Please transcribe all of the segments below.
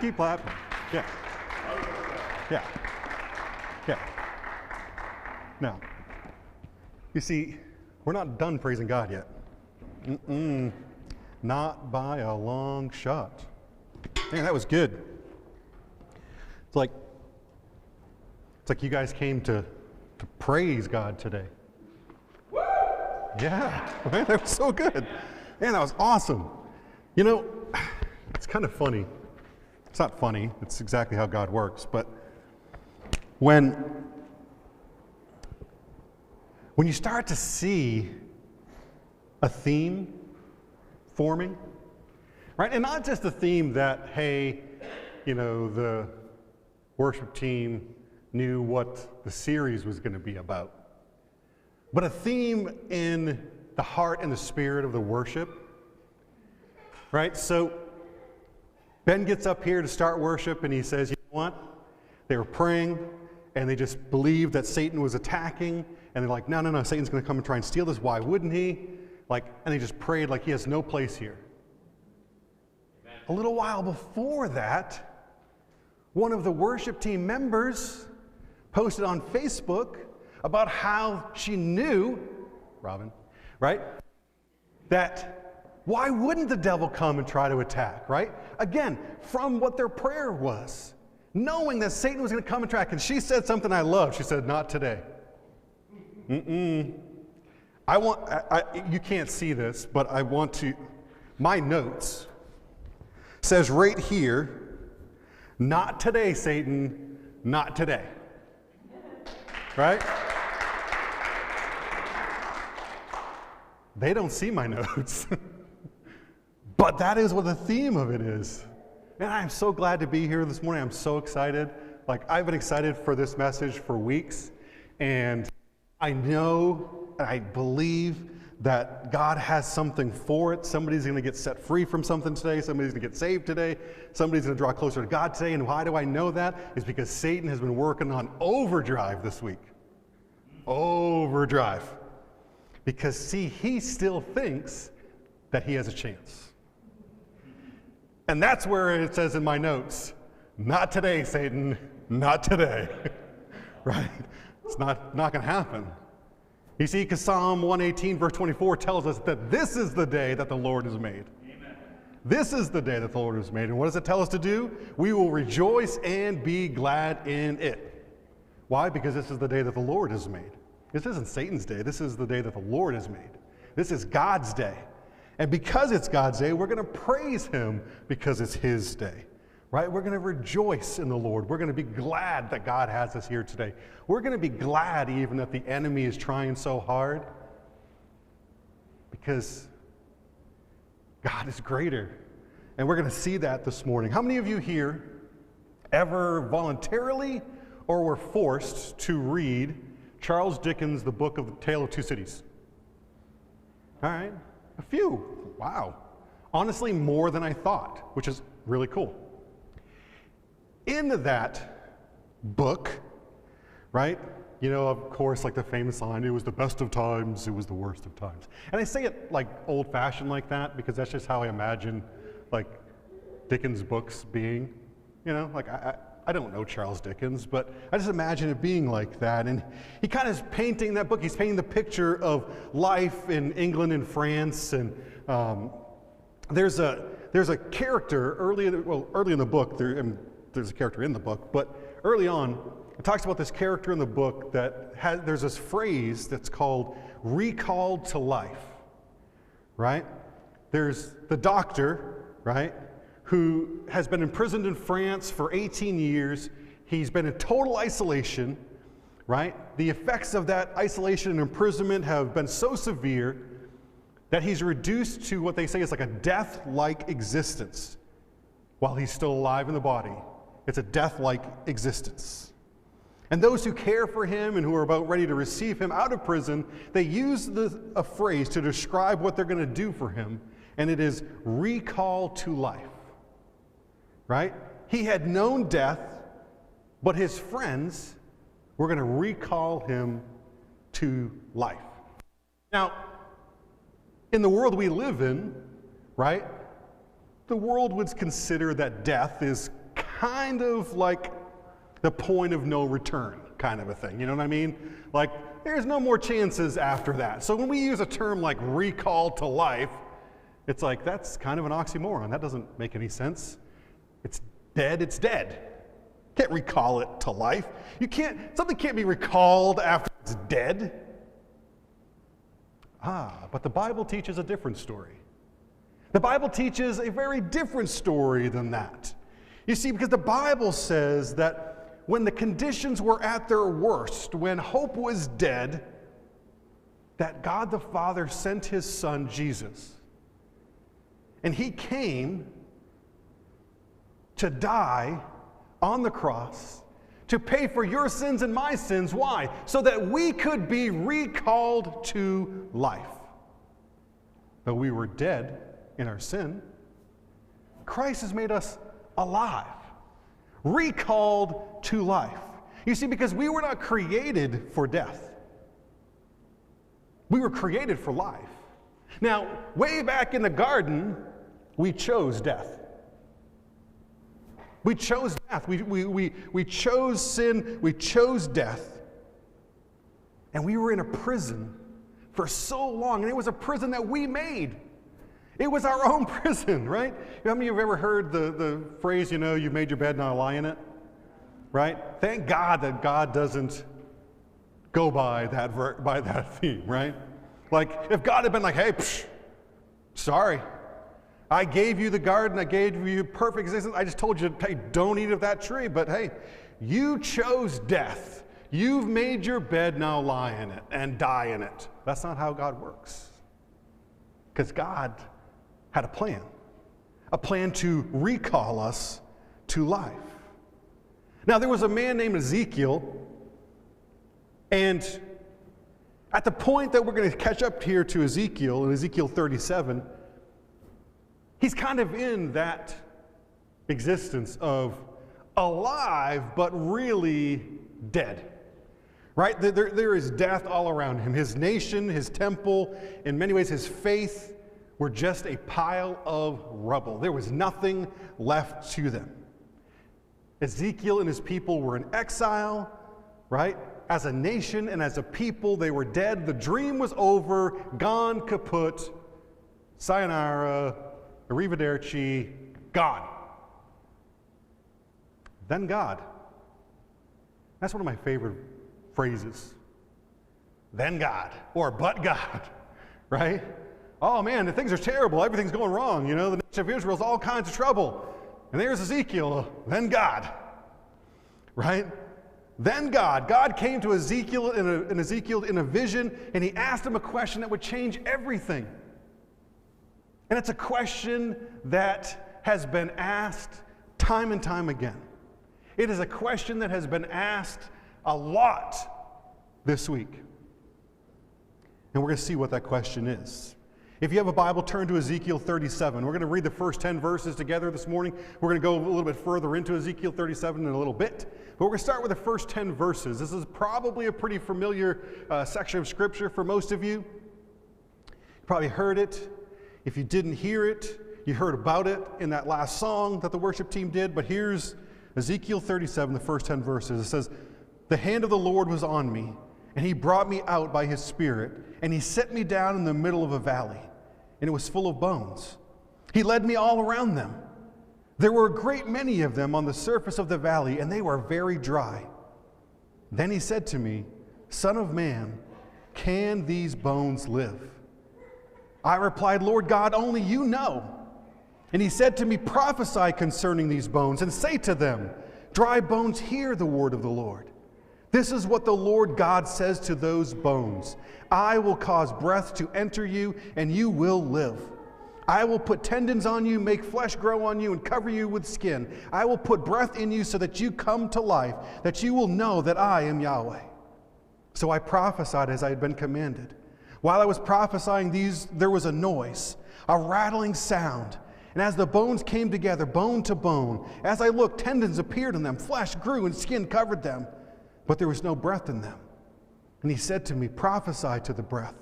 Keep clapping. Yeah. Yeah. Yeah. Now, you see, we're not done praising God yet. Not by a long shot. Man, that was good. It's like you guys came to praise God today. Yeah, man, that was so good. Man, that was awesome. You know, it's kind of funny. It's not funny. It's exactly how God works. But when you start to see a theme forming, right? And not just a theme that, hey, you know, the worship team knew what the series was going to be about, but a theme in the heart and the spirit of the worship, right? So Ben gets up here to start worship and he says, you know what? They were praying and they just believed that Satan was attacking, and they're like, no, Satan's going to come and try and steal this. Why wouldn't he? And they just prayed like he has no place here. Amen. A little while before that, one of the worship team members posted on Facebook about how she knew, Robin, right, that why wouldn't the devil come and try to attack, right? Again, from what their prayer was, knowing that Satan was going to come and attack. And she said something I love. She said, not today. You can't see this, but I want to, my notes says right here, not today, Satan, not today. Right? They don't see my notes. But that is what the theme of it is. And I'm so glad to be here this morning. I'm so excited. I've been excited for this message for weeks. And I know and I believe that God has something for it. Somebody's going to get set free from something today. Somebody's going to get saved today. Somebody's going to draw closer to God today. And why do I know that? It's because Satan has been working on overdrive this week. Overdrive. Because, see, he still thinks that he has a chance. And that's where it says in my notes, not today, Satan, not today. Right? It's not going to happen. You see, because Psalm 118, verse 24 tells us that this is the day that the Lord has made. Amen. This is the day that the Lord has made. And what does it tell us to do? We will rejoice and be glad in it. Why? Because this is the day that the Lord has made. This isn't Satan's day. This is the day that the Lord has made. This is God's day. And because it's God's day, we're going to praise him because it's his day. Right? We're going to rejoice in the Lord. We're going to be glad that God has us here today. We're going to be glad even that the enemy is trying so hard, because God is greater. And we're going to see that this morning. How many of you here ever voluntarily or were forced to read Charles Dickens' The Book of the Tale of Two Cities? All right, a few. Wow. Honestly, more than I thought, which is really cool. In that book, right, you know, of course, like the famous line, it was the best of times, it was the worst of times. And I say it like old-fashioned like that because that's just how I imagine like Dickens' books being. You know, like I don't know Charles Dickens, but I just imagine it being like that. And he kind of is painting that book. He's painting the picture of life in England and France. And there's a character early in the book. There's a character in the book, but early on, it talks about this character in the book that there's this phrase that's called recalled to life, right? There's the doctor, right, who has been imprisoned in France for 18 years. He's been in total isolation, right? The effects of that isolation and imprisonment have been so severe that he's reduced to what they say is like a death-like existence while he's still alive in the body. It's a death-like existence. And those who care for him and who are about ready to receive him out of prison, they use a phrase to describe what they're going to do for him, and it is recall to life. Right? He had known death, but his friends were going to recall him to life. Now, in the world we live in, right, the world would consider that death is kind of like the point of no return kind of a thing. You know what I mean? Like, there's no more chances after that. So when we use a term like recall to life, it's like, that's kind of an oxymoron. That doesn't make any sense. It's dead, it's dead. Can't recall it to life. Something can't be recalled after it's dead. But the Bible teaches a different story. The Bible teaches a very different story than that. You see, because the Bible says that when the conditions were at their worst, when hope was dead, that God the Father sent his Son, Jesus. And he came to die on the cross to pay for your sins and my sins. Why? So that we could be recalled to life. Though we were dead in our sin, Christ has made us alive, recalled to life. You see, because we were not created for death. We were created for life. Now, way back in the garden, we chose death. We chose death. We chose sin. We chose death. And we were in a prison for so long. And it was a prison that we made. It was our own prison, right? How many of you have ever heard the phrase, you made your bed, now lie in it? Right? Thank God that God doesn't go by that theme, right? Like, if God had been like, hey, sorry. I gave you the garden, I gave you perfect existence. I just told you, hey, don't eat of that tree. But hey, you chose death. You've made your bed, now lie in it and die in it. That's not how God works. Because God had a plan to recall us to life. Now, there was a man named Ezekiel, and at the point that we're going to catch up here to Ezekiel, in Ezekiel 37, he's kind of in that existence of alive, but really dead, right? There is death all around him. His nation, his temple, in many ways his faith were just a pile of rubble. There was nothing left to them. Ezekiel and his people were in exile, right? As a nation and as a people, they were dead. The dream was over, gone, kaput, sayonara, arrivederci, gone. Then God. That's one of my favorite phrases. Then God, or but God, right? Oh man, the things are terrible. Everything's going wrong. The nation of Israel's all kinds of trouble. And there's Ezekiel. Then God, right? Then God. God came to Ezekiel in a vision, and he asked him a question that would change everything. And it's a question that has been asked time and time again. It is a question that has been asked a lot this week. And we're going to see what that question is. If you have a Bible, turn to Ezekiel 37. We're going to read the first 10 verses together this morning. We're going to go a little bit further into Ezekiel 37 in a little bit. But we're going to start with the first 10 verses. This is probably a pretty familiar section of Scripture for most of you. You probably heard it. If you didn't hear it, you heard about it in that last song that the worship team did. But here's Ezekiel 37, the first 10 verses. It says, "The hand of the Lord was on me, and he brought me out by his Spirit, and he set me down in the middle of a valley, and it was full of bones. He led me all around them. There were a great many of them on the surface of the valley, and they were very dry. Then he said to me, 'Son of man, can these bones live?' I replied, 'Lord God, only you know.' And he said to me, 'Prophesy concerning these bones, and say to them, dry bones, hear the word of the Lord. This is what the Lord God says to those bones. I will cause breath to enter you, and you will live. I will put tendons on you, make flesh grow on you, and cover you with skin. I will put breath in you so that you come to life, that you will know that I am Yahweh.' So I prophesied as I had been commanded. While I was prophesying these, there was a noise, a rattling sound. And as the bones came together, bone to bone, as I looked, tendons appeared in them, flesh grew, and skin covered them. But there was no breath in them. And he said to me, 'Prophesy to the breath.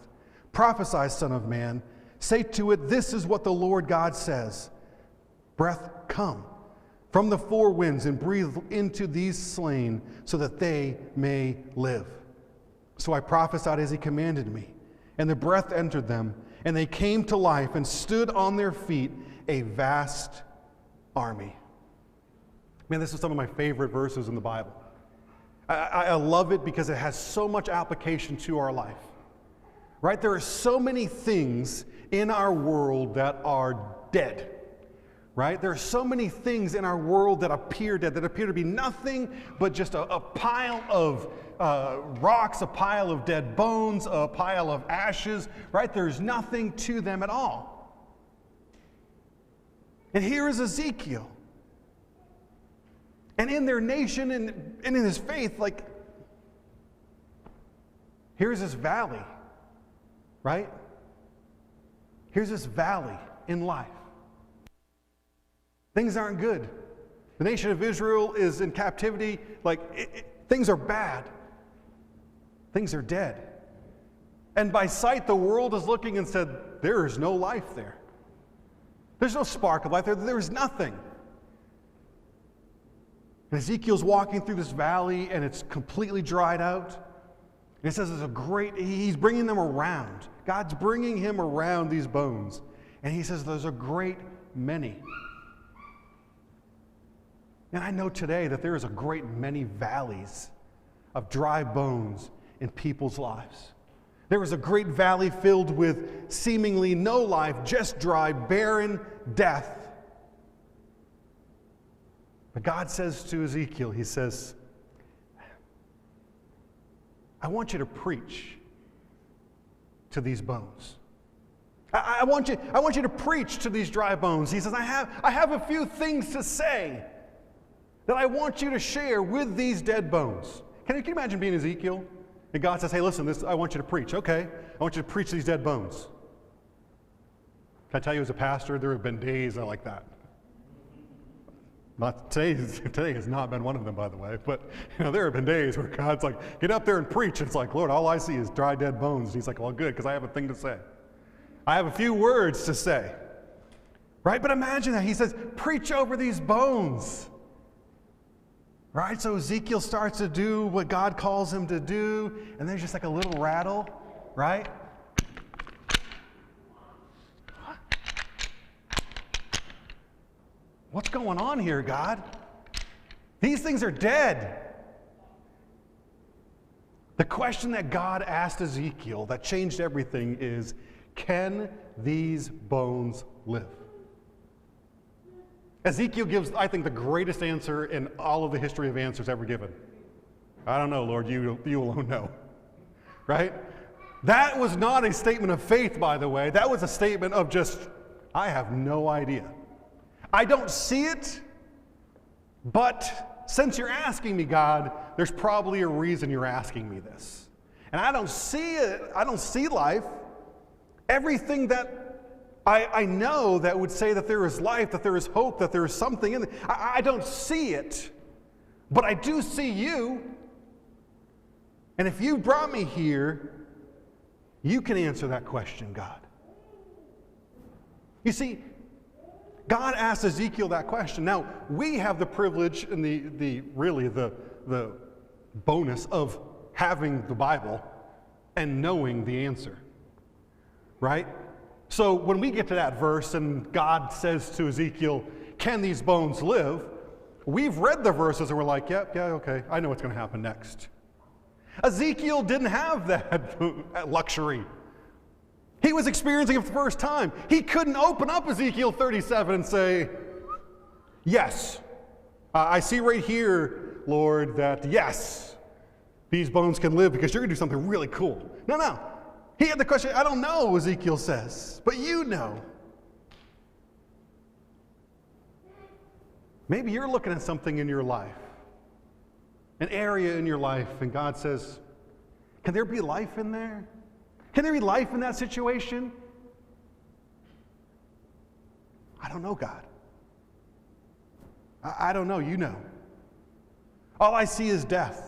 Prophesy, Son of man. Say to it, this is what the Lord God says. Breath, come. from the four winds and breathe into these slain so that they may live. So I prophesied as he commanded me, and the breath entered them, and they came to life and stood on their feet, a vast army. Man, this is some of my favorite verses in the Bible. I love it because it has so much application to our life. Right? There are so many things in our world that are dead. Right? There are so many things in our world that appear dead, that appear to be nothing but just a pile of rocks, a pile of dead bones, a pile of ashes. Right? There's nothing to them at all. And here is Ezekiel. And in their nation and in his faith, like, here's this valley. Right? Here's this valley in life. Things aren't good. The nation of Israel is in captivity. Things are bad. Things are dead. And by sight, the world is looking and said, there is no life there. There's no spark of life there. There is nothing. And Ezekiel's walking through this valley, and it's completely dried out. And it says he's bringing them around. God's bringing him around these bones. And he says there's a great many. And I know today that there is a great many valleys of dry bones in people's lives. There is a great valley filled with seemingly no life, just dry, barren death. But God says to Ezekiel, he says, I want you to preach to these bones. I want you to preach to these dry bones. He says, I have a few things to say that I want you to share with these dead bones. Can you imagine being Ezekiel? And God says, hey, listen, I want you to preach. Okay, I want you to preach to these dead bones. Can I tell you, as a pastor, there have been days like that. Today has not been one of them, by the way, but there have been days where God's like, get up there and preach. It's like, Lord, all I see is dry, dead bones. And he's like, well, good, because I have a thing to say. I have a few words to say. Right? But imagine that. He says, preach over these bones. Right? So Ezekiel starts to do what God calls him to do, and there's just like a little rattle, right? What's going on here, God? These things are dead. The question that God asked Ezekiel that changed everything is, can these bones live? Ezekiel gives, I think, the greatest answer in all of the history of answers ever given. I don't know, Lord, you alone know. Right? That was not a statement of faith, by the way. That was a statement of just, I have no idea. I don't see it, but since you're asking me, God, there's probably a reason you're asking me this. And I don't see it. I don't see life. Everything that I know that would say that there is life, that there is hope, that there is something in it, I don't see it, but I do see you. And if you brought me here, you can answer that question, God. You see, God asked Ezekiel that question. Now, we have the privilege and the bonus of having the Bible and knowing the answer. Right? So when we get to that verse and God says to Ezekiel, can these bones live? We've read the verses and we're like, yeah, okay, I know what's going to happen next. Ezekiel didn't have that luxury. He was experiencing it for the first time. He couldn't open up Ezekiel 37 and say, yes, I see right here, Lord, that yes, these bones can live because you're going to do something really cool. No. He had the question, I don't know, Ezekiel says, but you know. Maybe you're looking at something in your life, an area in your life, and God says, can there be life in there? Can there be life in that situation? I don't know, God. I don't know, you know. All I see is death.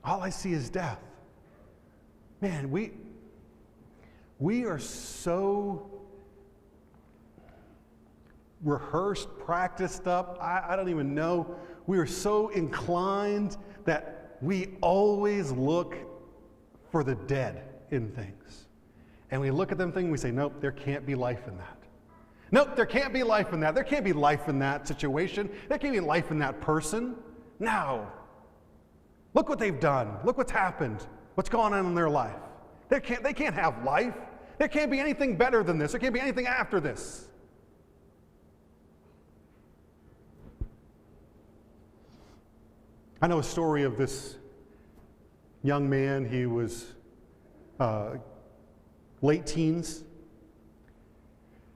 All I see is death. Man, we are so rehearsed, practiced up. I don't even know. We are so inclined that we always look for the dead in things. And we look at them things and we say, nope, there can't be life in that. Nope, there can't be life in that. There can't be life in that situation. There can't be life in that person. No. Look what they've done. Look what's happened. What's going on in their life. They can't have life. There can't be anything better than this. There can't be anything after this. I know a story of this young man. He was late teens.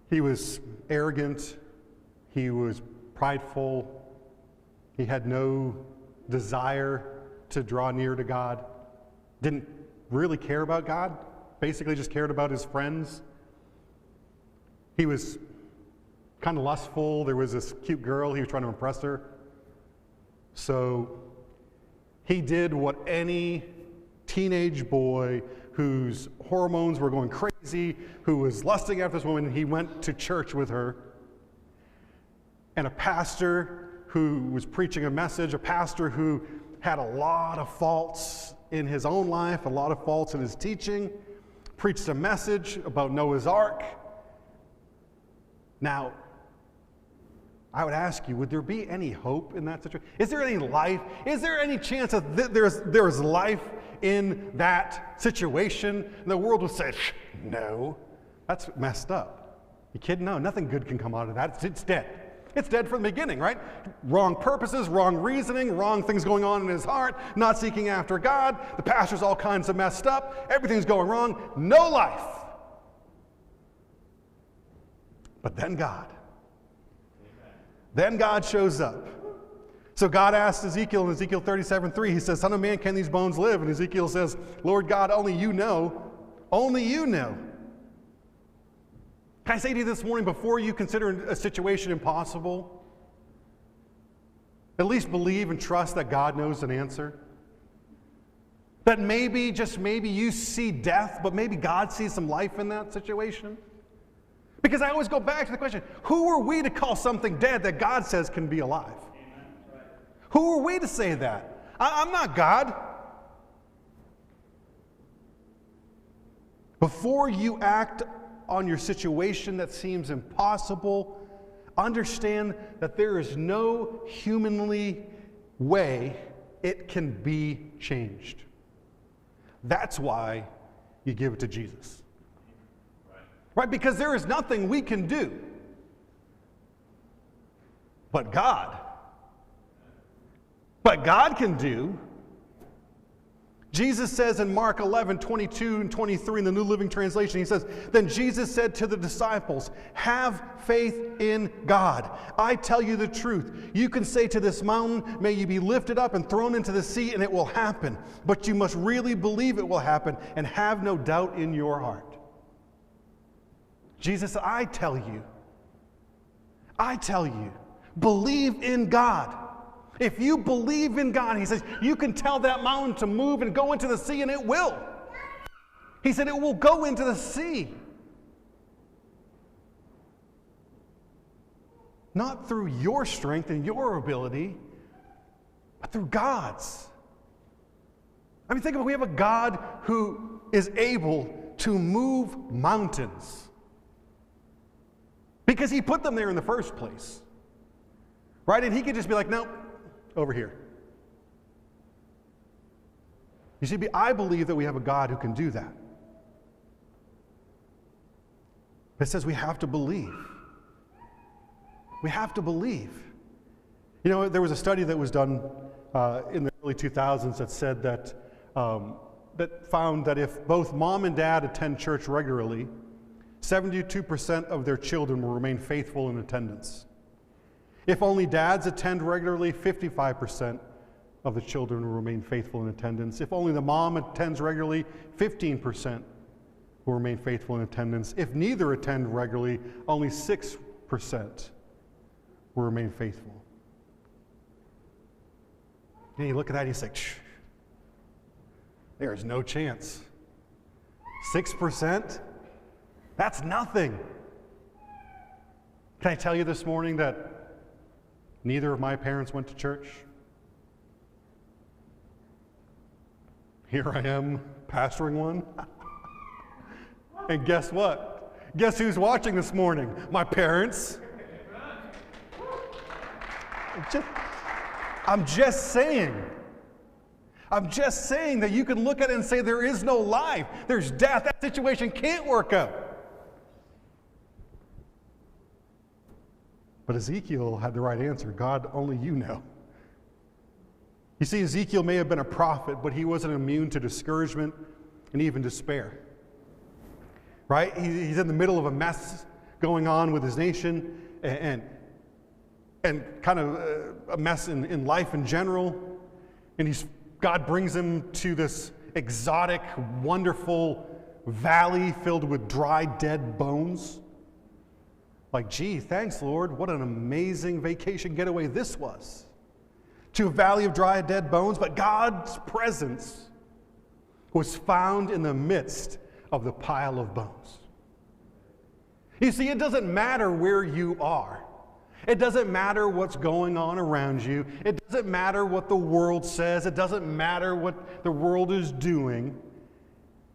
He was arrogant. He was prideful. He had no desire to draw near to God. Didn't really care about God. Basically just cared about his friends. He was kind of lustful. There was this cute girl. He was trying to impress her. So he did what any teenage boy whose hormones were going crazy, who was lusting after this woman, he went to church with her. And a pastor who was preaching a message, a pastor who had a lot of faults in his own life, a lot of faults in his teaching, preached a message about Noah's Ark. Now, I would ask you, would there be any hope in that situation? Is there any life? Is there any chance that there's life in that situation? And the world would say, no, that's messed up. You kidding? No, nothing good can come out of that. It's dead. It's dead from the beginning, right? Wrong purposes, wrong reasoning, wrong things going on in his heart, not seeking after God. The pastor's all kinds of messed up. Everything's going wrong. No life. But then God. Then God shows up. So God asked Ezekiel in Ezekiel 37:3, he says, Son of man, can these bones live? And Ezekiel says, Lord God, only you know. Only you know. Can I say to you this morning, before you consider a situation impossible, at least believe and trust that God knows an answer? That maybe, just maybe, you see death, but maybe God sees some life in that situation? Because I always go back to the question, who are we to call something dead that God says can be alive? Amen. Right. Who are we to say that? I'm not God. Before you act on your situation that seems impossible, understand that there is no humanly way it can be changed. That's why you give it to Jesus. Right? Because there is nothing we can do. But God can do. Jesus says in Mark 11:22 and 23 in the New Living Translation, he says, Then Jesus said to the disciples, have faith in God. I tell you the truth. You can say to this mountain, may you be lifted up and thrown into the sea, and it will happen. But you must really believe it will happen and have no doubt in your heart. Jesus said, I tell you, believe in God. If you believe in God, he says, you can tell that mountain to move and go into the sea, and it will. He said it will go into the sea. Not through your strength and your ability, but through God's. I mean, think about it. We have a God who is able to move mountains because he put them there in the first place. Right? And he could just be like, nope. Over here. You see, I believe that we have a God who can do that. But it says we have to believe. We have to believe. You know, there was a study that was done in the early 2000s that said that that found that if both mom and dad attend church regularly, 72% of their children will remain faithful in attendance. If only dads attend regularly, 55% of the children will remain faithful in attendance. If only the mom attends regularly, 15% will remain faithful in attendance. If neither attend regularly, only 6% will remain faithful. And you look at that and you say, there is no chance. 6%? That's nothing. Can I tell you this morning that neither of my parents went to church? Here I am pastoring one. And guess what? Guess who's watching this morning? My parents. I'm just saying that you can look at it and say there is no life. There's death. That situation can't work out. But Ezekiel had the right answer. God, only you know. You see, Ezekiel may have been a prophet, but he wasn't immune to discouragement and even despair. Right? He's in the middle of a mess going on with his nation and kind of a mess in life in general. And God brings him to this exotic, wonderful valley filled with dry, dead bones. Like, gee, thanks, Lord. What an amazing vacation getaway this was. To a valley of dry, dead bones, but God's presence was found in the midst of the pile of bones. You see, it doesn't matter where you are. It doesn't matter what's going on around you. It doesn't matter what the world says. It doesn't matter what the world is doing.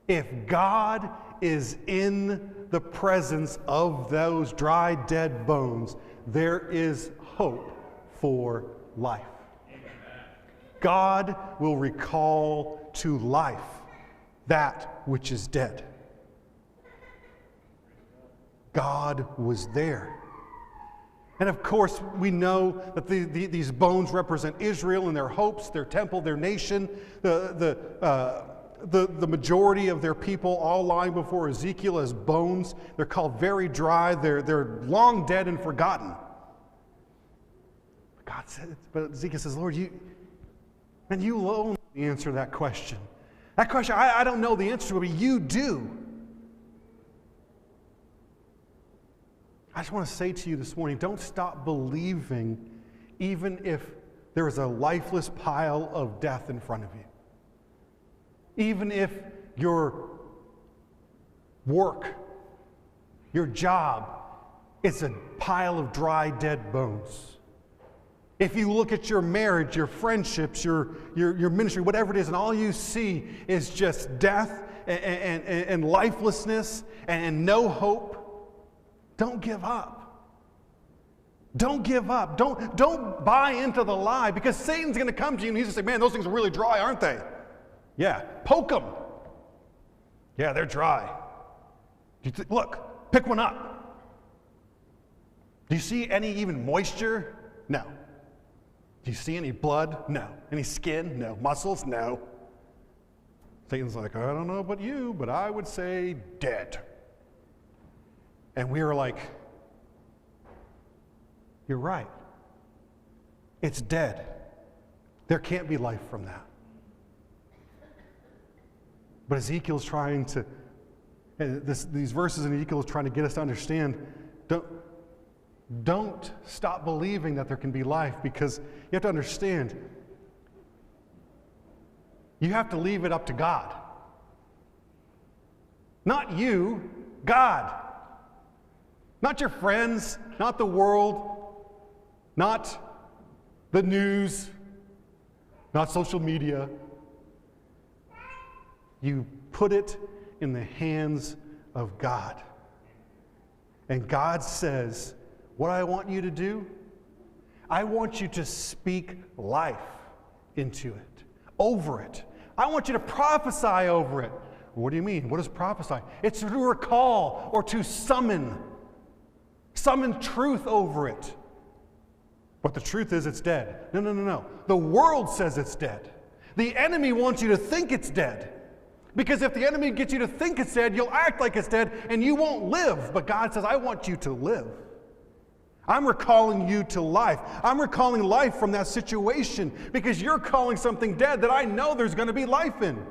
If God is in the presence of those dry, dead bones, there is hope for life. God will recall to life that which is dead. God was there. And of course, we know that these bones represent Israel and their hopes, their temple, their nation, the majority of their people all lying before Ezekiel as bones. They're called very dry. They're long dead and forgotten. But Ezekiel says, Lord, you alone know the answer to that question. That question, I don't know the answer to it, but you do. I just want to say to you this morning, don't stop believing even if there is a lifeless pile of death in front of you. Even if your work, your job, is a pile of dry, dead bones. If you look at your marriage, your friendships, your ministry, whatever it is, and all you see is just death and lifelessness and no hope, don't give up. Don't give up. Don't buy into the lie, because Satan's going to come to you and he's going to say, man, those things are really dry, aren't they? Yeah, poke them. Yeah, they're dry. Look, pick one up. Do you see any even moisture? No. Do you see any blood? No. Any skin? No. Muscles? No. Satan's like, I don't know about you, but I would say dead. And we were like, you're right. It's dead. There can't be life from that. But Ezekiel's trying to, these verses in Ezekiel is trying to get us to understand, don't stop believing that there can be life, because you have to understand, you have to leave it up to God. Not you, God. Not your friends, not the world, not the news, not social media. You put it in the hands of God. And God says, what I want you to do, I want you to speak life into it, over it. I want you to prophesy over it. What do you mean? What is prophesy? It's to recall or to summon truth over it. But the truth is it's dead. No. The world says it's dead. The enemy wants you to think it's dead. Because if the enemy gets you to think it's dead, you'll act like it's dead and you won't live. But God says, I want you to live. I'm recalling you to life. I'm recalling life from that situation because you're calling something dead that I know there's going to be life in.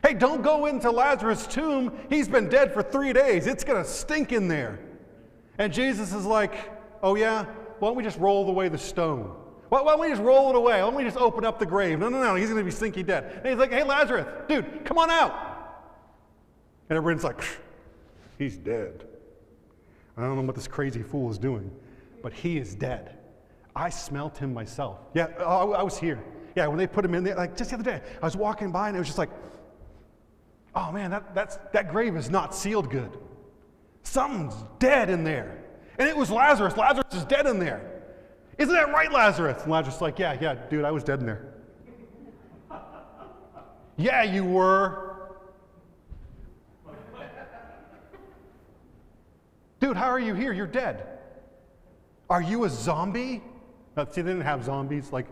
Hey, don't go into Lazarus' tomb. He's been dead for 3 days. It's going to stink in there. And Jesus is like, oh yeah? Why don't we just roll away the stone? Why don't we just roll it away? Why don't we just open up the grave? No. He's going to be stinky dead. And he's like, hey, Lazarus, dude, come on out. And everyone's like, he's dead. I don't know what this crazy fool is doing, but he is dead. I smelt him myself. Yeah, I was here. Yeah, when they put him in there, like just the other day, I was walking by and it was just like, oh man, that grave is not sealed good. Something's dead in there. And it was Lazarus. Lazarus is dead in there. Isn't that right, Lazarus? And Lazarus is like, yeah, dude, I was dead in there. Yeah, you were. Dude, how are you here? You're dead. Are you a zombie? See, they didn't have zombies like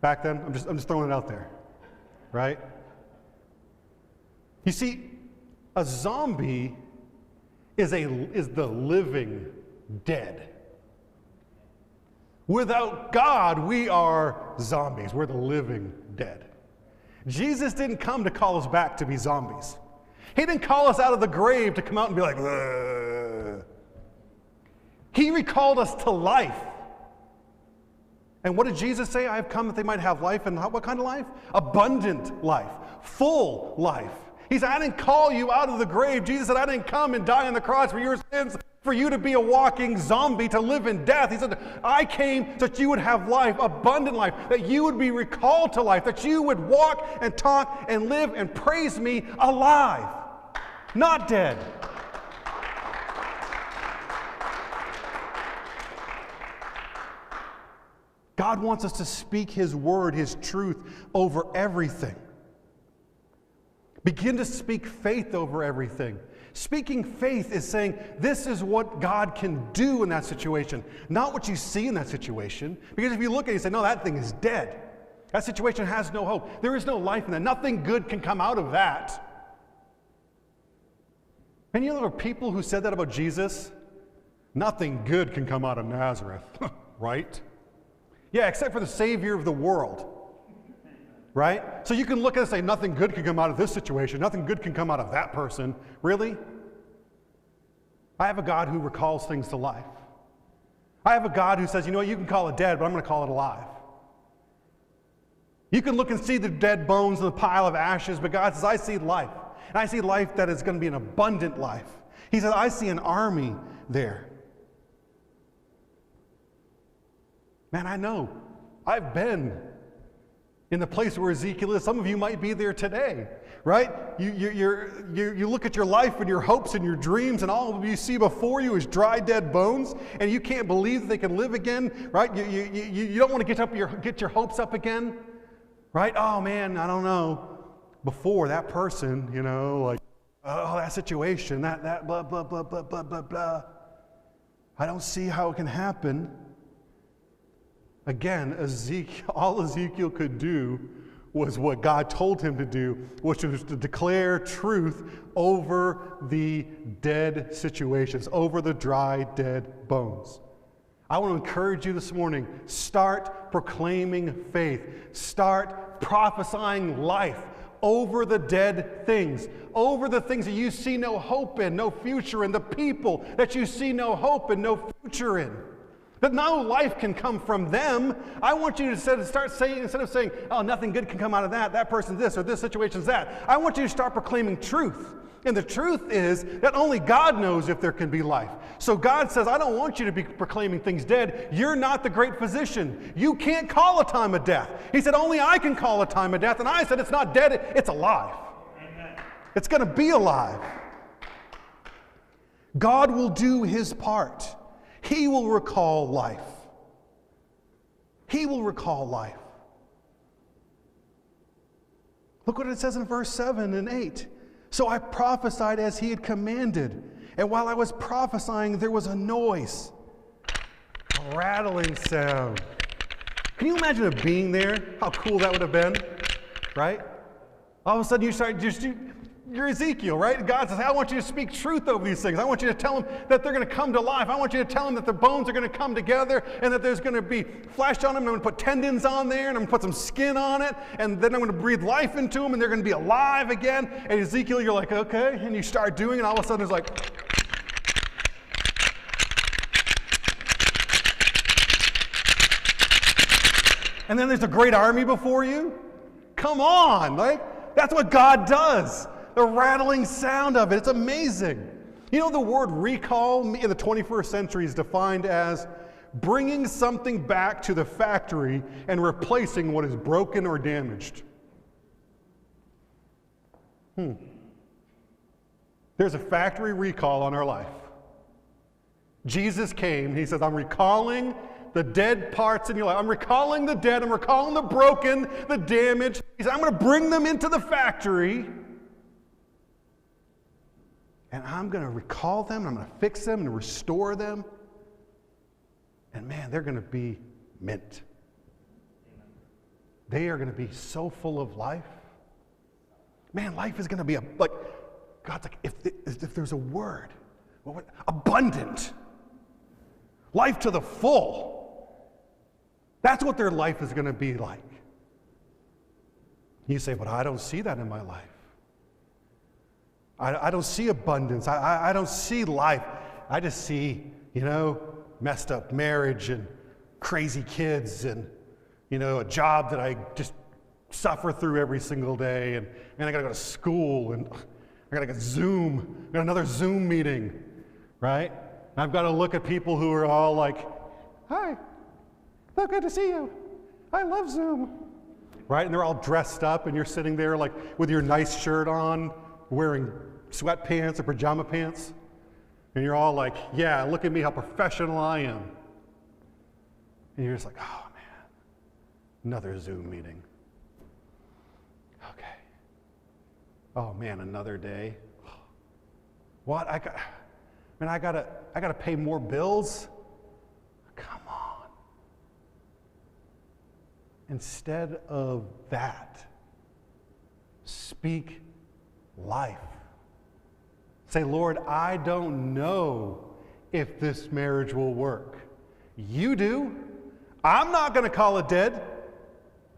back then. I'm just throwing it out there, right? You see, a zombie is the living dead. Without God, we are zombies. We're the living dead. Jesus didn't come to call us back to be zombies. He didn't call us out of the grave to come out and be like, ugh. He recalled us to life. And what did Jesus say? I have come that they might have life. And what kind of life? Abundant life. Full life. He said, I didn't call you out of the grave. Jesus said, I didn't come and die on the cross for your sins, for you to be a walking zombie, to live in death. He said, I came so that you would have life, abundant life, that you would be recalled to life, that you would walk and talk and live and praise me alive, not dead. God wants us to speak His word, His truth over everything. Begin to speak faith over everything. Speaking faith is saying, this is what God can do in that situation, not what you see in that situation. Because if you look at it and say, no, that thing is dead. That situation has no hope. There is no life in that. Nothing good can come out of that. And you know there were people who said that about Jesus? Nothing good can come out of Nazareth, right? Yeah, except for the Savior of the world. Right? So you can look at it and say, nothing good can come out of this situation. Nothing good can come out of that person. Really? I have a God who recalls things to life. I have a God who says, you know what, you can call it dead, but I'm going to call it alive. You can look and see the dead bones in the pile of ashes, but God says, I see life. And I see life that is going to be an abundant life. He says, I see an army there. Man, I know. I've been in the place where Ezekiel is. Some of you might be there today, right? You look at your life and your hopes and your dreams, and all you see before you is dry, dead bones, and you can't believe that they can live again, right? You don't want to get your hopes up again, right? Oh man, I don't know. Before that person, you know, like, oh, that situation, that blah, blah, blah, blah, blah, blah, blah. I don't see how it can happen. Again, all Ezekiel could do was what God told him to do, which was to declare truth over the dead situations, over the dry, dead bones. I want to encourage you this morning, start proclaiming faith. Start prophesying life over the dead things, over the things that you see no hope in, no future in, the people that you see no hope and no future in. That no life can come from them. I want you to start saying, instead of saying, oh, nothing good can come out of that person's this, or this situation's that, I want you to start proclaiming truth. And the truth is that only God knows if there can be life. So God says, I don't want you to be proclaiming things dead. You're not the great physician. You can't call a time of death. He said, only I can call a time of death. And I said, it's not dead, it's alive. Amen. It's going to be alive. God will do His part. He will recall life. He will recall life. Look what it says in verse 7 and 8. So I prophesied as He had commanded. And while I was prophesying, there was a noise, a rattling sound. Can you imagine it being there? How cool that would have been, right? All of a sudden you're Ezekiel, right? God says, hey, I want you to speak truth over these things. I want you to tell them that they're going to come to life. I want you to tell them that the bones are going to come together and that there's going to be flesh on them. I'm going to put tendons on there and I'm going to put some skin on it. And then I'm going to breathe life into them and they're going to be alive again. And Ezekiel, you're like, okay. And you start doing it. And all of a sudden it's like, and then there's a great army before you. Come on, right? That's what God does. The rattling sound of it. It's amazing. You know, the word recall in the 21st century is defined as bringing something back to the factory and replacing what is broken or damaged. There's a factory recall on our life. Jesus came, he says, I'm recalling the dead parts in your life. I'm recalling the dead, I'm recalling the broken, the damaged. He said, I'm going to bring them into the factory, and I'm going to recall them, I'm going to fix them and restore them. And man, they're going to be mint. They are going to be so full of life. Man, life is going to be like, God's like, if there's a word, abundant. Life to the full. That's what their life is going to be like. You say, but I don't see that in my life. I don't see abundance. I don't see life. I just see, messed up marriage and crazy kids and, a job that I just suffer through every single day. And I got to go to school and I got to get Zoom. I got another Zoom meeting, right? And I've got to look at people who are all like, hi, so good to see you. I love Zoom, right? And they're all dressed up and you're sitting there like with your nice shirt on, wearing sweatpants or pajama pants. And you're all like, yeah, look at me, how professional I am. And you're just like, oh man, another Zoom meeting. Okay. Oh man, another day. What? I gotta pay more bills? Come on. Instead of that, speak life. Say, Lord, I don't know if this marriage will work. You do. I'm not going to call it dead.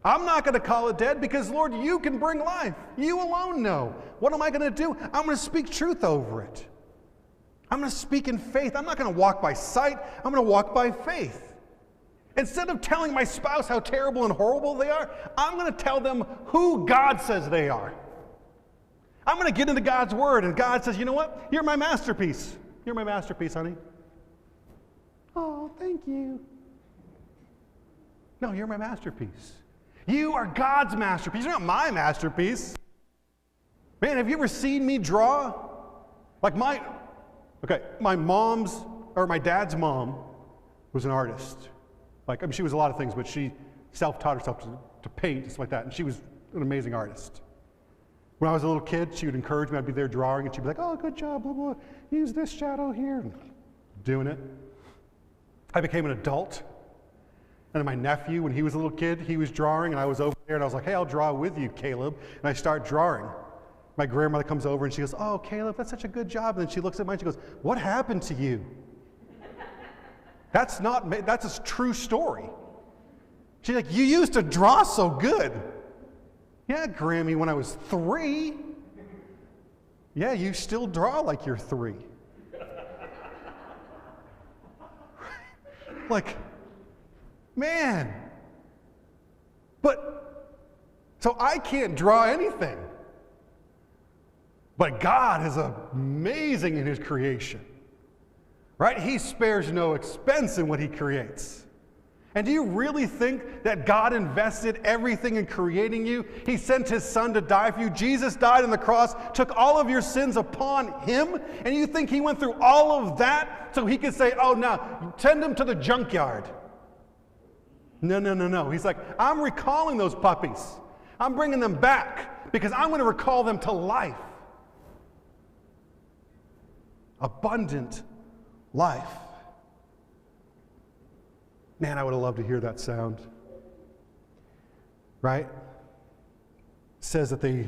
I'm not going to call it dead because, Lord, you can bring life. You alone know. What am I going to do? I'm going to speak truth over it. I'm going to speak in faith. I'm not going to walk by sight. I'm going to walk by faith. Instead of telling my spouse how terrible and horrible they are, I'm going to tell them who God says they are. I'm going to get into God's word, and God says, you know what? You're my masterpiece. You're my masterpiece, honey. Oh, thank you. No, you're my masterpiece. You are God's masterpiece. You're not my masterpiece. Man, have you ever seen me draw? Like my dad's mom was an artist. She was a lot of things, but she self-taught herself to paint, stuff like that, and she was an amazing artist. When I was a little kid, she would encourage me. I'd be there drawing, and she'd be like, oh, good job, blah, blah. Use this shadow here. And doing it. I became an adult. And then my nephew, when he was a little kid, he was drawing, and I was over there, and I was like, hey, I'll draw with you, Caleb. And I start drawing. My grandmother comes over, and she goes, oh, Caleb, that's such a good job. And then she looks at mine, and she goes, what happened to you? That's a true story. She's like, you used to draw so good. Yeah, Grammy, when I was 3. Yeah, you still draw like you're 3. Like, man. So I can't draw anything. But God is amazing in his creation. Right? He spares no expense in what he creates. And do you really think that God invested everything in creating you? He sent his son to die for you. Jesus died on the cross, took all of your sins upon him, and you think he went through all of that so he could say, oh, no, send them to the junkyard. No. He's like, I'm recalling those puppies. I'm bringing them back because I'm going to recall them to life. Abundant life. Man, I would have loved to hear that sound. Right? It says that they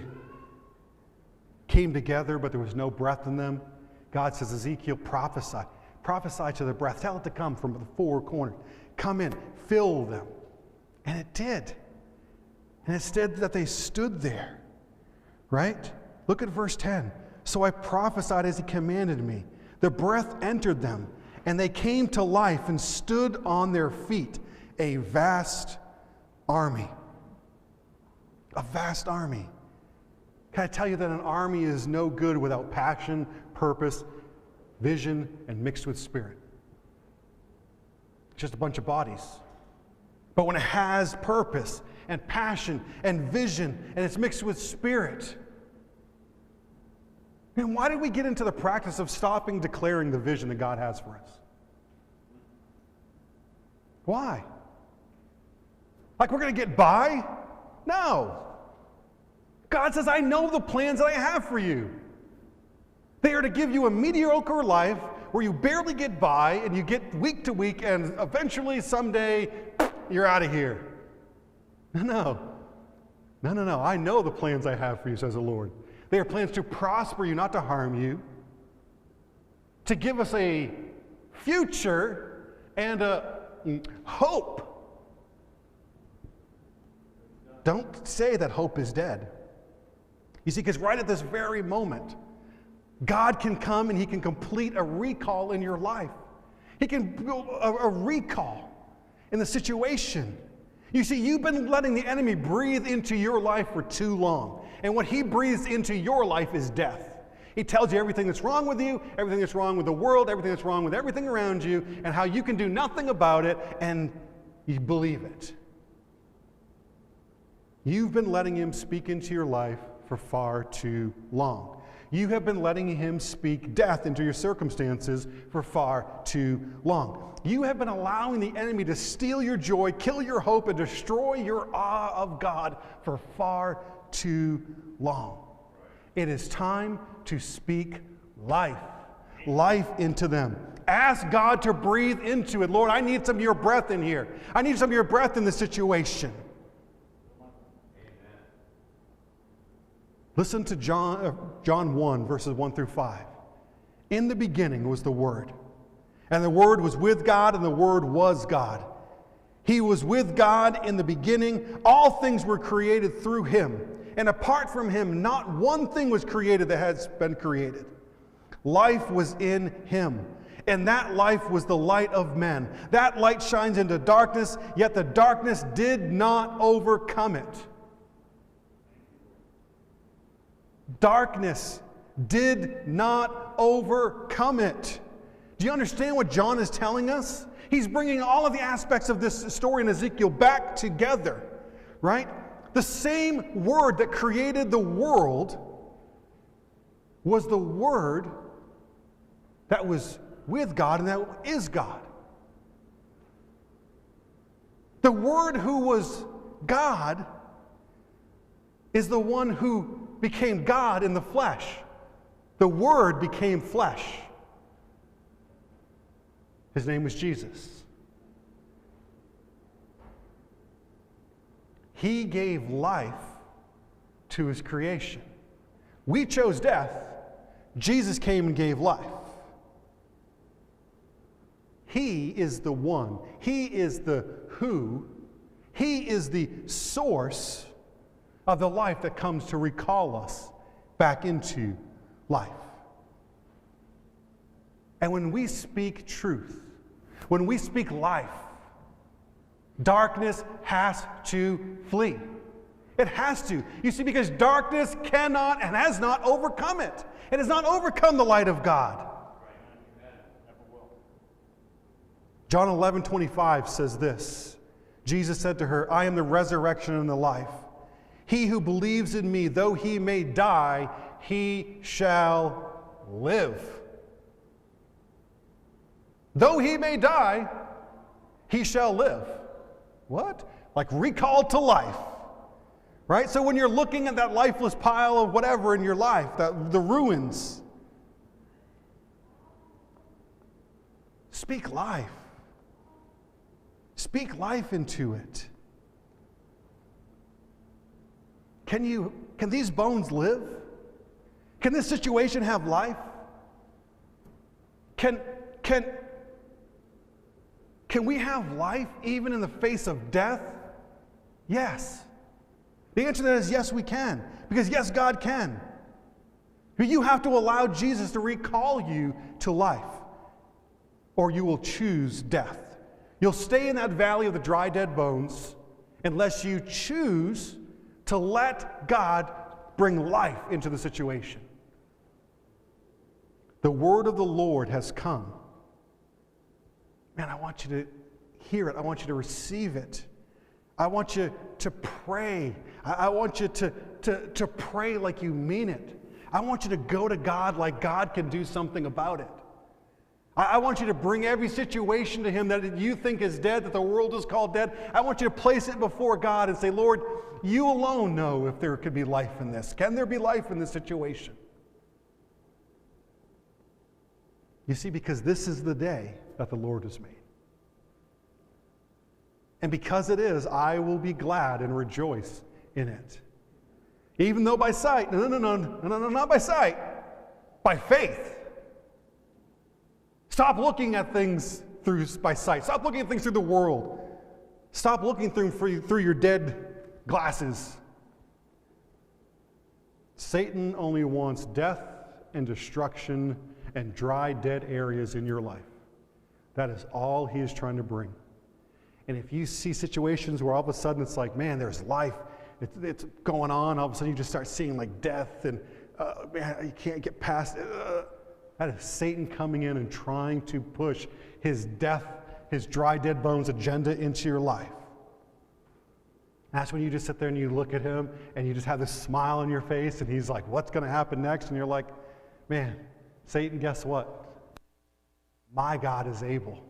came together, but there was no breath in them. God says, Ezekiel, prophesy. Prophesy to the breath. Tell it to come from the four corners. Come in, fill them. And it did. And it said that they stood there. Right? Look at verse 10. So I prophesied as he commanded me. The breath entered them, and they came to life and stood on their feet, a vast army. A vast army. Can I tell you that an army is no good without passion, purpose, vision, and mixed with spirit. It's just a bunch of bodies. But when it has purpose and passion and vision and it's mixed with spirit, man, why did we get into the practice of stopping declaring the vision that God has for us? Why? Like we're going to get by? No. God says, I know the plans that I have for you. They are to give you a mediocre life where you barely get by and you get week to week and eventually someday you're out of here. No. I know the plans I have for you, says the Lord. They are plans to prosper you, not to harm you, to give us a future and a hope. Don't say that hope is dead. You see, because right at this very moment, God can come and He can complete a recall in your life. He can build a recall in the situation. You see, you've been letting the enemy breathe into your life for too long. And what he breathes into your life is death. He tells you everything that's wrong with you, everything that's wrong with the world, everything that's wrong with everything around you, and how you can do nothing about it, and you believe it. You've been letting him speak into your life for far too long. You have been letting him speak death into your circumstances for far too long. You have been allowing the enemy to steal your joy, kill your hope, and destroy your awe of God for far too long. It is time to speak life into them. Ask God to breathe into it. Lord, I need some of your breath in here. I need some of your breath in this situation. Listen to John 1, verses 1 through 5. In the beginning was the Word, and the Word was with God, and the Word was God. He was with God in the beginning. All things were created through Him, and apart from Him, not one thing was created that has been created. Life was in Him, and that life was the light of men. That light shines into darkness, yet the darkness did not overcome it. Darkness did not overcome it. Do you understand what John is telling us? He's bringing all of the aspects of this story in Ezekiel back together, right? The same Word that created the world was the Word that was with God and that is God. The Word who was God is the one who became God in the flesh. The Word became flesh. His name was Jesus. He gave life to His creation. We chose death. Jesus came and gave life. He is the one. He is the who. He is the source of the life that comes to recall us back into life. And when we speak truth, when we speak life, darkness has to flee. It has to. You see, because darkness cannot and has not overcome it. It has not overcome the light of God. John 11:25 says this. Jesus said to her, I am the resurrection and the life. He who believes in me, though he may die, he shall live. Though he may die, he shall live. What? Like recalled to life. Right? So when you're looking at that lifeless pile of whatever in your life, the ruins, speak life. Speak life into it. Can these bones live? Can this situation have life? Can we have life even in the face of death? Yes. The answer to that is yes, we can. Because yes, God can. But you have to allow Jesus to recall you to life, or you will choose death. You'll stay in that valley of the dry, dead bones unless you choose to let God bring life into the situation. The word of the Lord has come. Man, I want you to hear it. I want you to receive it. I want you to pray. I want you to pray like you mean it. I want you to go to God like God can do something about it. I want you to bring every situation to Him that you think is dead, that the world is called dead. I want you to place it before God and say, Lord, you alone know if there could be life in this. Can there be life in this situation? You see, because this is the day that the Lord has made. And because it is, I will be glad and rejoice in it. Even though by sight, no, not by sight, by faith. Stop looking at things by sight. Stop looking at things through the world. Stop looking through your dead glasses. Satan only wants death and destruction and dry, dead areas in your life. That is all he is trying to bring. And if you see situations where all of a sudden it's like, man, there's life, it's going on, all of a sudden you just start seeing like death and man, you can't get past it. That is Satan coming in and trying to push his death, his dry, dead bones agenda into your life. That's when you just sit there and you look at him and you just have this smile on your face and he's like, what's going to happen next? And you're like, man, Satan, guess what? My God is able.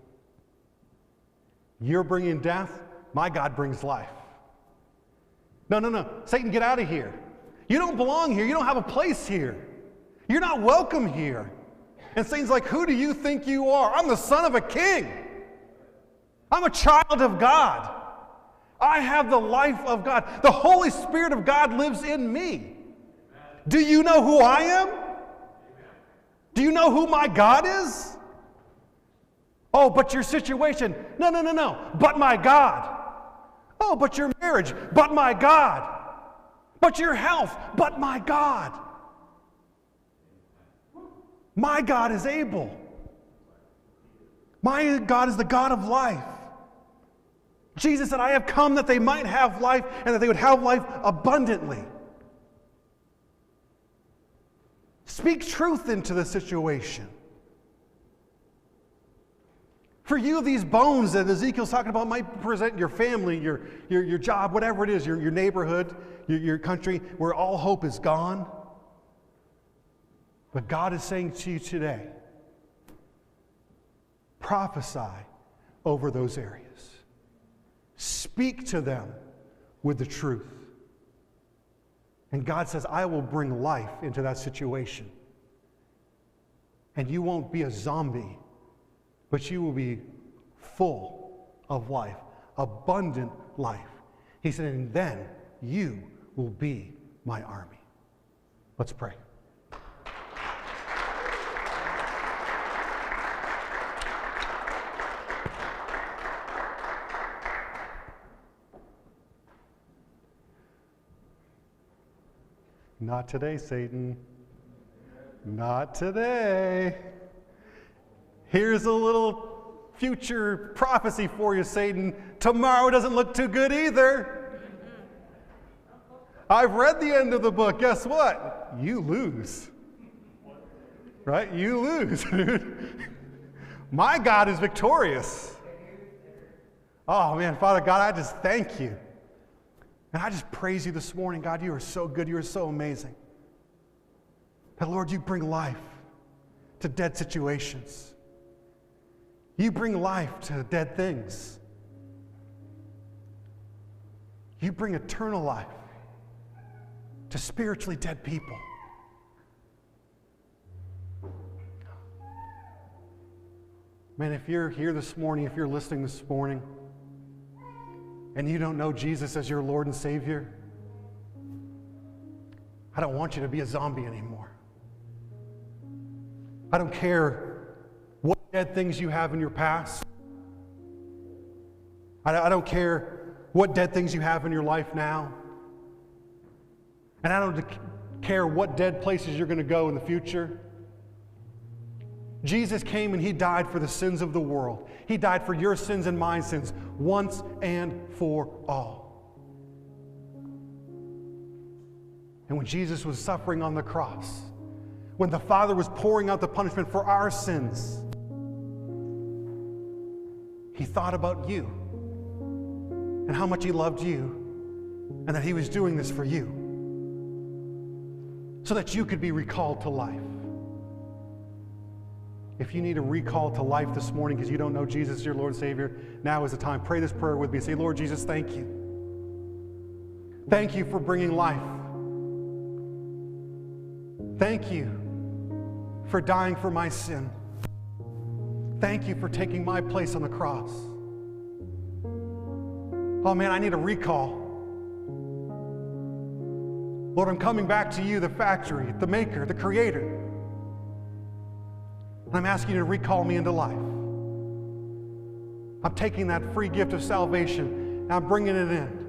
You're bringing death, my God brings life. No. Satan, get out of here. You don't belong here. You don't have a place here. You're not welcome here. And Satan's like, who do you think you are? I'm the son of a king. I'm a child of God. I have the life of God. The Holy Spirit of God lives in me. Do you know who I am? Do you know who my God is? Oh, but your situation. No. But my God. Oh, but your marriage. But my God. But your health. But my God. My God is able. My God is the God of life. Jesus said, I have come that they might have life and that they would have life abundantly. Speak truth into the situation. For you, these bones that Ezekiel's talking about might present your family, your job, whatever it is, your neighborhood, your country, where all hope is gone. But God is saying to you today, prophesy over those areas. Speak to them with the truth. And God says, I will bring life into that situation. And you won't be a zombie, but you will be full of life, abundant life. He said, and then you will be my army. Let's pray. Not today, Satan. Not today. Here's a little future prophecy for you, Satan. Tomorrow doesn't look too good either. I've read the end of the book. Guess what? You lose. Right? You lose, dude. My God is victorious. Oh, man, Father God, I just thank you. And I just praise you this morning. God, you are so good. You are so amazing. But Lord, you bring life to dead situations. You bring life to dead things. You bring eternal life to spiritually dead people. Man, if you're here this morning, if you're listening this morning, and you don't know Jesus as your Lord and Savior, I don't want you to be a zombie anymore. I don't care what dead things you have in your past. I don't care what dead things you have in your life now. And I don't care what dead places you're going to go in the future. Jesus came and he died for the sins of the world. He died for your sins and my sins once and for all. And when Jesus was suffering on the cross, when the Father was pouring out the punishment for our sins, He thought about you and how much He loved you and that He was doing this for you so that you could be recalled to life. If you need a recall to life this morning because you don't know Jesus as your Lord and Savior, now is the time. Pray this prayer with me. Say, Lord Jesus, thank you. Thank you for bringing life. Thank you for dying for my sin. Thank you for taking my place on the cross. Oh man, I need a recall. Lord, I'm coming back to you, the factory, the maker, the creator. And I'm asking you to recall me into life. I'm taking that free gift of salvation and I'm bringing it in.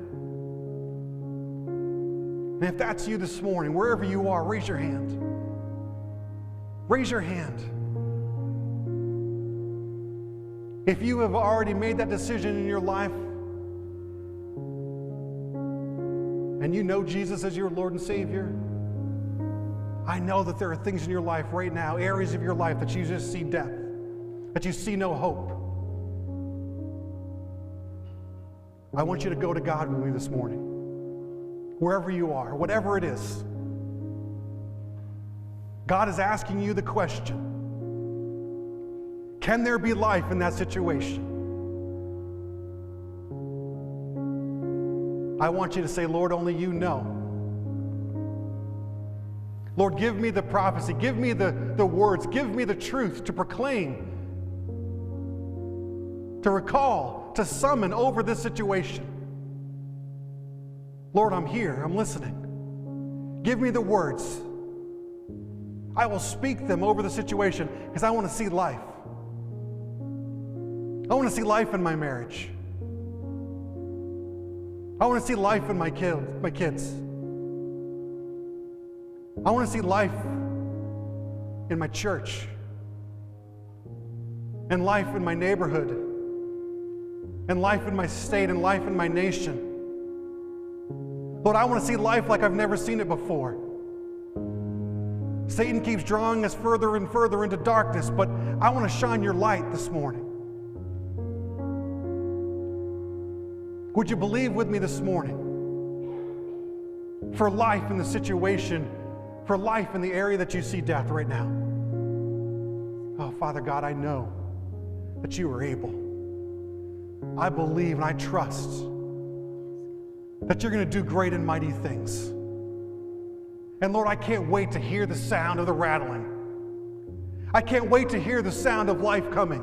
And if that's you this morning, wherever you are, raise your hand. Raise your hand. If you have already made that decision in your life and you know Jesus as your Lord and Savior, I know that there are things in your life right now, areas of your life that you just see death, that you see no hope. I want you to go to God with me this morning. Wherever you are, whatever it is. God is asking you the question, can there be life in that situation? I want you to say, Lord, only you know. Lord, give me the prophecy, give me the words, give me the truth to proclaim, to recall, to summon over this situation. Lord, I'm here, I'm listening. Give me the words. I will speak them over the situation because I want to see life. I want to see life in my marriage. I want to see life in my kids. I want to see life in my church, and life in my neighborhood, and life in my state, and life in my nation. Lord, I want to see life like I've never seen it before. Satan keeps drawing us further and further into darkness, but I want to shine your light this morning. Would you believe with me this morning for life in the situation, for life in the area that you see death right now? Oh, Father God, I know that you are able. I believe and I trust that you're going to do great and mighty things. And Lord, I can't wait to hear the sound of the rattling. I can't wait to hear the sound of life coming.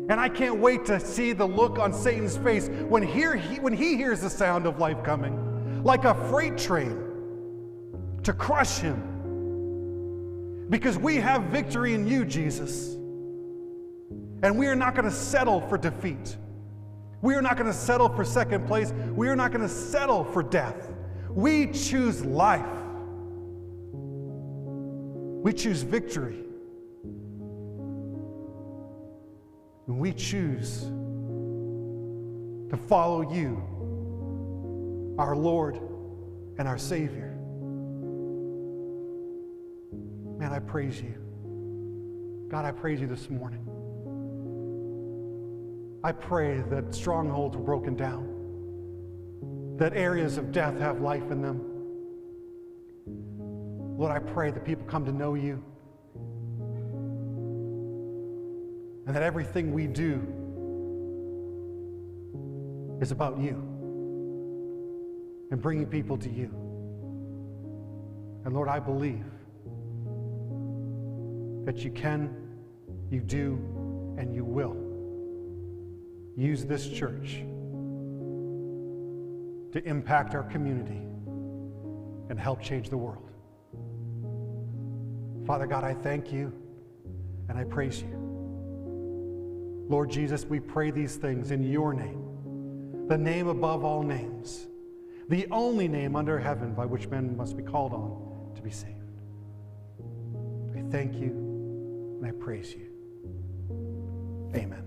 And I can't wait to see the look on Satan's face when he hears the sound of life coming, like a freight train, to crush him. Because we have victory in you, Jesus. And we are not going to settle for defeat. We are not going to settle for second place. We are not going to settle for death. We choose life. We choose victory. And we choose to follow you, our Lord and our Savior. Man, I praise you. God, I praise you this morning. I pray that strongholds are broken down, that areas of death have life in them. Lord, I pray that people come to know you, and that everything we do is about you and bringing people to you. And Lord, I believe that you can, you do, and you will use this church to impact our community and help change the world. Father God, I thank you and I praise you. Lord Jesus, we pray these things in your name, the name above all names, the only name under heaven by which men must be called on to be saved. I thank you and I praise you. Amen.